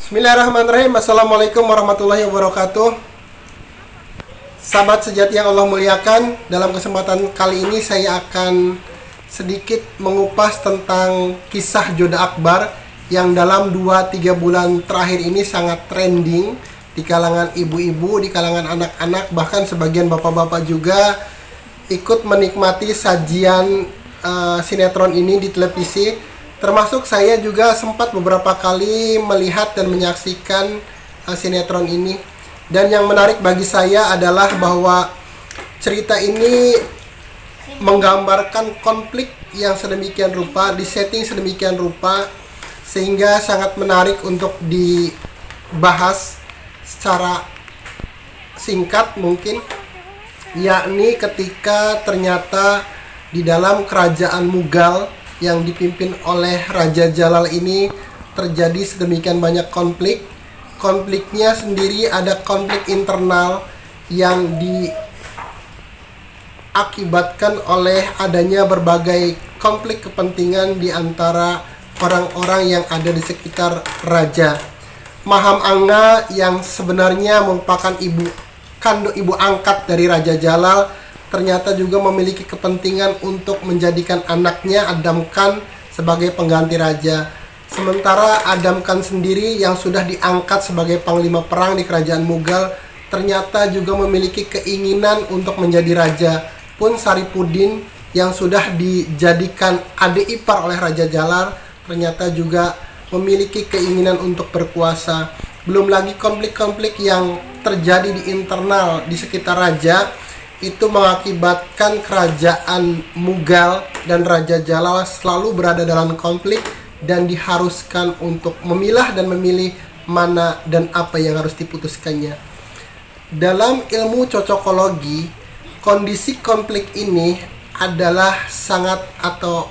Bismillahirrahmanirrahim. Assalamualaikum warahmatullahi wabarakatuh. Sahabat sejati yang Allah muliakan, dalam kesempatan kali ini saya akan sedikit mengupas tentang kisah Joda Akbar yang dalam 2-3 bulan terakhir ini sangat trending di kalangan ibu-ibu, di kalangan anak-anak, bahkan sebagian bapak-bapak juga ikut menikmati sajian sinetron ini di televisi. Termasuk saya juga sempat beberapa kali melihat dan menyaksikan sinetron ini. Dan yang menarik bagi saya adalah bahwa cerita ini menggambarkan konflik yang sedemikian rupa, disetting sedemikian rupa, sehingga sangat menarik untuk dibahas secara singkat mungkin. Yakni ketika ternyata di dalam kerajaan Mughal yang dipimpin oleh Raja Jalal ini terjadi sedemikian banyak konflik. Konfliknya sendiri ada konflik internal yang diakibatkan oleh adanya berbagai konflik kepentingan di antara orang-orang yang ada di sekitar raja. Maham Anga yang sebenarnya merupakan ibu angkat dari Raja Jalal ternyata juga memiliki kepentingan untuk menjadikan anaknya Adam Khan sebagai pengganti raja. Sementara Adam Khan sendiri yang sudah diangkat sebagai panglima perang di kerajaan Mughal ternyata juga memiliki keinginan untuk menjadi raja. Pun Saripuddin yang sudah dijadikan adik ipar oleh Raja Jalal ternyata juga memiliki keinginan untuk berkuasa. Belum lagi konflik-konflik yang terjadi di internal di sekitar raja, itu mengakibatkan kerajaan Mughal dan Raja Jalal selalu berada dalam konflik dan diharuskan untuk memilah dan memilih mana dan apa yang harus diputuskannya. Dalam ilmu cocokologi, kondisi konflik ini adalah sangat atau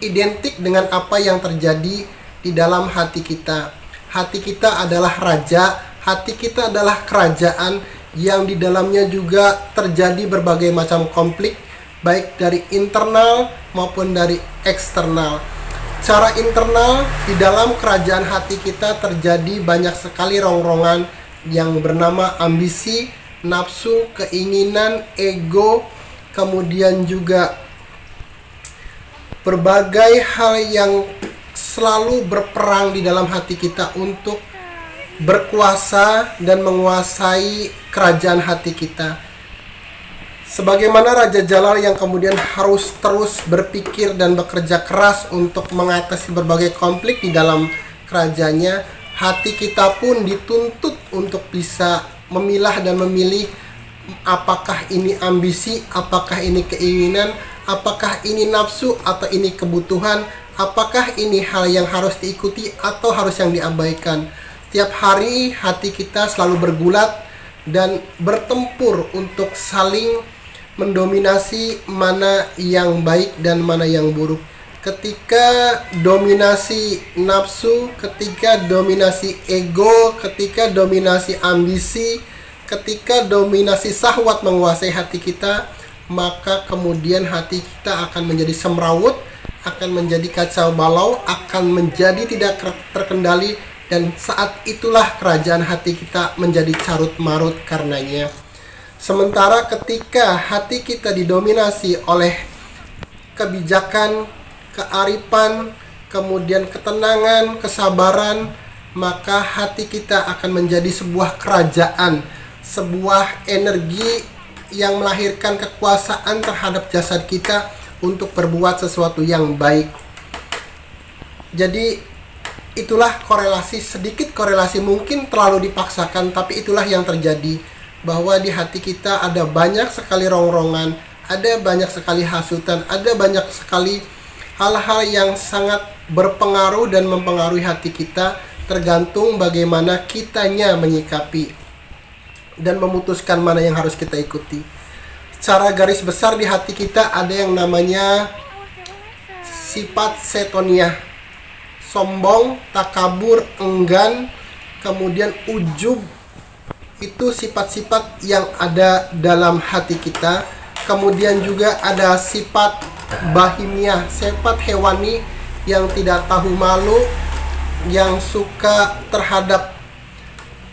identik dengan apa yang terjadi di dalam hati kita. Hati kita adalah raja, hati kita adalah kerajaan yang di dalamnya juga terjadi berbagai macam konflik, baik dari internal maupun dari eksternal. Secara internal, di dalam kerajaan hati kita terjadi banyak sekali rongrongan yang bernama ambisi, nafsu, keinginan, ego, kemudian juga berbagai hal yang selalu berperang di dalam hati kita untuk berkuasa dan menguasai kerajaan hati kita. Sebagaimana Raja Jalal yang kemudian harus terus berpikir dan bekerja keras untuk mengatasi berbagai konflik di dalam kerajaannya, hati kita pun dituntut untuk bisa memilah dan memilih apakah ini ambisi, apakah ini keinginan, apakah ini nafsu atau ini kebutuhan, apakah ini hal yang harus diikuti atau harus yang diabaikan. Setiap hari hati kita selalu bergulat dan bertempur untuk saling mendominasi mana yang baik dan mana yang buruk. Ketika dominasi nafsu, ketika dominasi ego, ketika dominasi ambisi, ketika dominasi syahwat menguasai hati kita, maka kemudian hati kita akan menjadi semrawut, akan menjadi kacau balau, akan menjadi tidak terkendali. Dan saat itulah kerajaan hati kita menjadi carut marut karenanya. Sementara ketika hati kita didominasi oleh kebijakan, kearifan, kemudian ketenangan, kesabaran, maka hati kita akan menjadi sebuah kerajaan, sebuah energi yang melahirkan kekuasaan terhadap jasad kita untuk berbuat sesuatu yang baik. Jadi itulah sedikit korelasi mungkin terlalu dipaksakan, tapi itulah yang terjadi, bahwa di hati kita ada banyak sekali rongrongan, ada banyak sekali hasutan, ada banyak sekali hal-hal yang sangat berpengaruh dan mempengaruhi hati kita, tergantung bagaimana kitanya menyikapi dan memutuskan mana yang harus kita ikuti. Secara garis besar di hati kita ada yang namanya sifat setonia, sombong, takabur, enggan, kemudian ujub. Itu sifat-sifat yang ada dalam hati kita. Kemudian juga ada sifat bahimiyah, sifat hewani yang tidak tahu malu, yang suka terhadap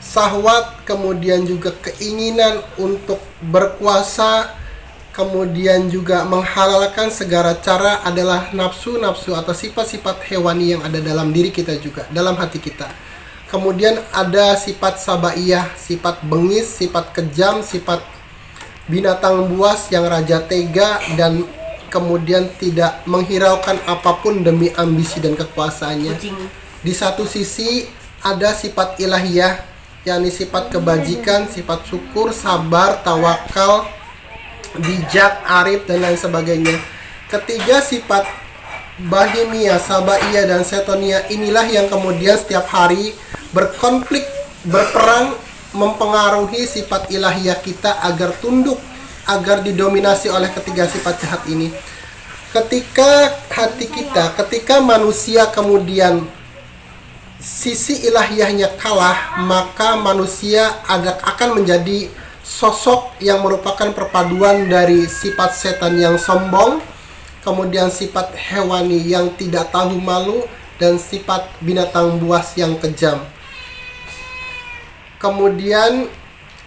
syahwat, kemudian juga keinginan untuk berkuasa, kemudian juga menghalalkan segala cara adalah nafsu-nafsu atau sifat-sifat hewani yang ada dalam diri kita juga, dalam hati kita. Kemudian ada sifat sabaiyah, sifat bengis, sifat kejam, sifat binatang buas yang raja tega dan kemudian tidak menghiraukan apapun demi ambisi dan kekuasaannya. Di satu sisi ada sifat ilahiyah, yakni sifat kebajikan, sifat syukur, sabar, tawakal, bijak, arif, dan lain sebagainya. Ketiga sifat bahimia, sabaiyah, dan setonia inilah yang kemudian setiap hari berkonflik, berperang, mempengaruhi sifat ilahiyah kita agar tunduk, agar didominasi oleh ketiga sifat jahat ini. Ketika hati kita, ketika manusia kemudian sisi ilahiyahnya kalah, maka manusia akan menjadi sosok yang merupakan perpaduan dari sifat setan yang sombong, kemudian sifat hewani yang tidak tahu malu, dan sifat binatang buas yang kejam. Kemudian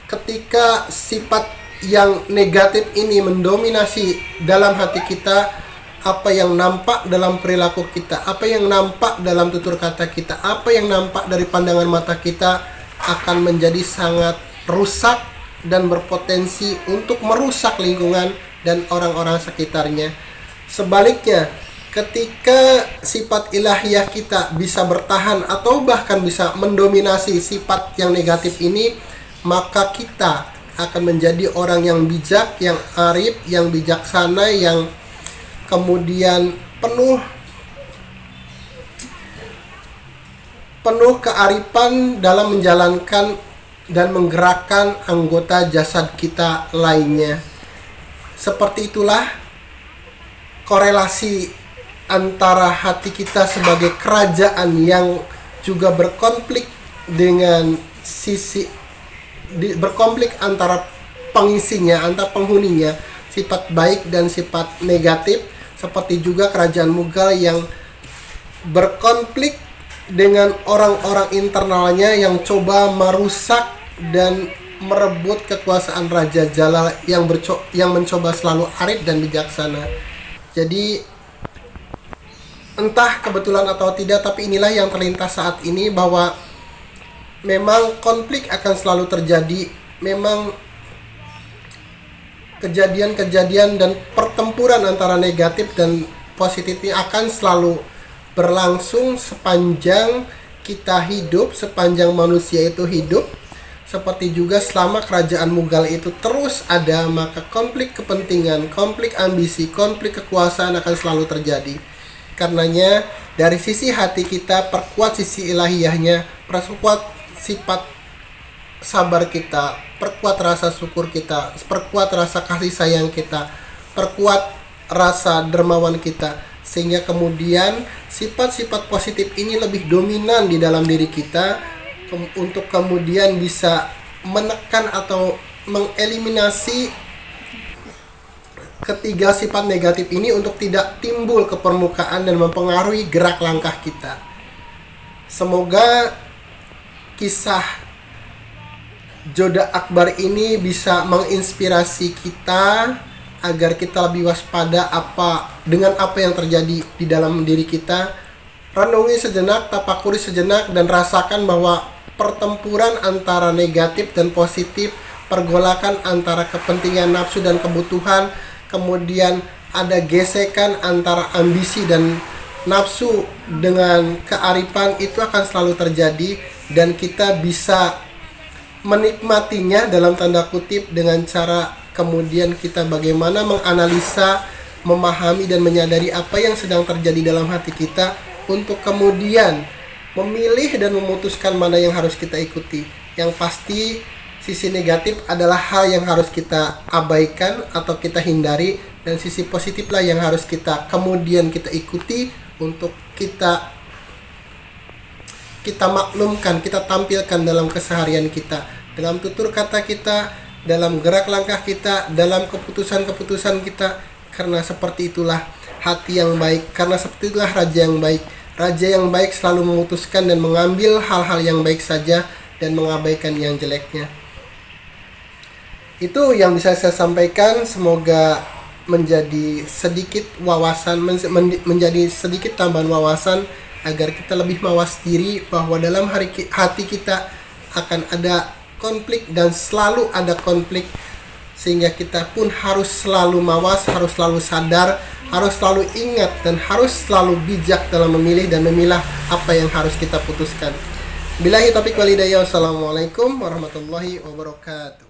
ketika sifat yang negatif ini mendominasi dalam hati kita, apa yang nampak dalam perilaku kita, apa yang nampak dalam tutur kata kita, apa yang nampak dari pandangan mata kita akan menjadi sangat rusak dan berpotensi untuk merusak lingkungan dan orang-orang sekitarnya. Sebaliknya, ketika sifat ilahiyah kita bisa bertahan atau bahkan bisa mendominasi sifat yang negatif ini, maka kita akan menjadi orang yang bijak, yang arif, yang bijaksana, yang kemudian penuh kearifan dalam menjalankan dan menggerakkan anggota jasad kita lainnya. Seperti itulah korelasi antara hati kita sebagai kerajaan yang juga berkonflik dengan berkonflik antara pengisinya, antara penghuninya, sifat baik dan sifat negatif, seperti juga kerajaan Mughal yang berkonflik dengan orang-orang internalnya yang coba merusak dan merebut kekuasaan Raja Jalal yang mencoba selalu arif dan bijaksana. Jadi entah kebetulan atau tidak, tapi inilah yang terlintas saat ini, bahwa memang konflik akan selalu terjadi. Memang kejadian-kejadian dan pertempuran antara negatif dan positif ini akan selalu berlangsung sepanjang kita hidup, sepanjang manusia itu hidup. Seperti juga selama kerajaan Mughal itu terus ada, maka konflik kepentingan, konflik ambisi, konflik kekuasaan akan selalu terjadi. Karenanya dari sisi hati kita, perkuat sisi ilahiyahnya, perkuat sifat sabar kita, perkuat rasa syukur kita, perkuat rasa kasih sayang kita, perkuat rasa dermawan kita, sehingga kemudian sifat-sifat positif ini lebih dominan di dalam diri kita untuk kemudian bisa menekan atau mengeliminasi ketiga sifat negatif ini untuk tidak timbul ke permukaan dan mempengaruhi gerak langkah kita. Semoga kisah Joda Akbar ini bisa menginspirasi kita agar kita lebih waspada dengan apa yang terjadi di dalam diri kita. Renungi sejenak, tapakuri sejenak, dan rasakan bahwa pertempuran antara negatif dan positif, pergolakan antara kepentingan nafsu dan kebutuhan, kemudian ada gesekan antara ambisi dan nafsu dengan kearifan, itu akan selalu terjadi, dan kita bisa menikmatinya dalam tanda kutip dengan cara kemudian kita bagaimana menganalisa, memahami dan menyadari apa yang sedang terjadi dalam hati kita untuk kemudian memilih dan memutuskan mana yang harus kita ikuti. Yang pasti sisi negatif adalah hal yang harus kita abaikan atau kita hindari, dan sisi positiflah yang harus kita kemudian kita ikuti untuk kita maklumkan, kita tampilkan dalam keseharian kita, dalam tutur kata kita, dalam gerak langkah kita, dalam keputusan-keputusan kita. Karena seperti itulah hati yang baik, karena seperti itulah raja yang baik, Raja yang baik selalu memutuskan dan mengambil hal-hal yang baik saja dan mengabaikan yang jeleknya. Itu yang bisa saya sampaikan. Semoga menjadi sedikit wawasan, menjadi sedikit tambahan wawasan agar kita lebih mawas diri bahwa dalam hati kita akan ada konflik dan selalu ada konflik, sehingga kita pun harus selalu mawas, harus selalu sadar, harus selalu ingat, dan harus selalu bijak dalam memilih dan memilah apa yang harus kita putuskan. Billahi taufiq wal hidayah. Wassalamualaikum warahmatullahi wabarakatuh.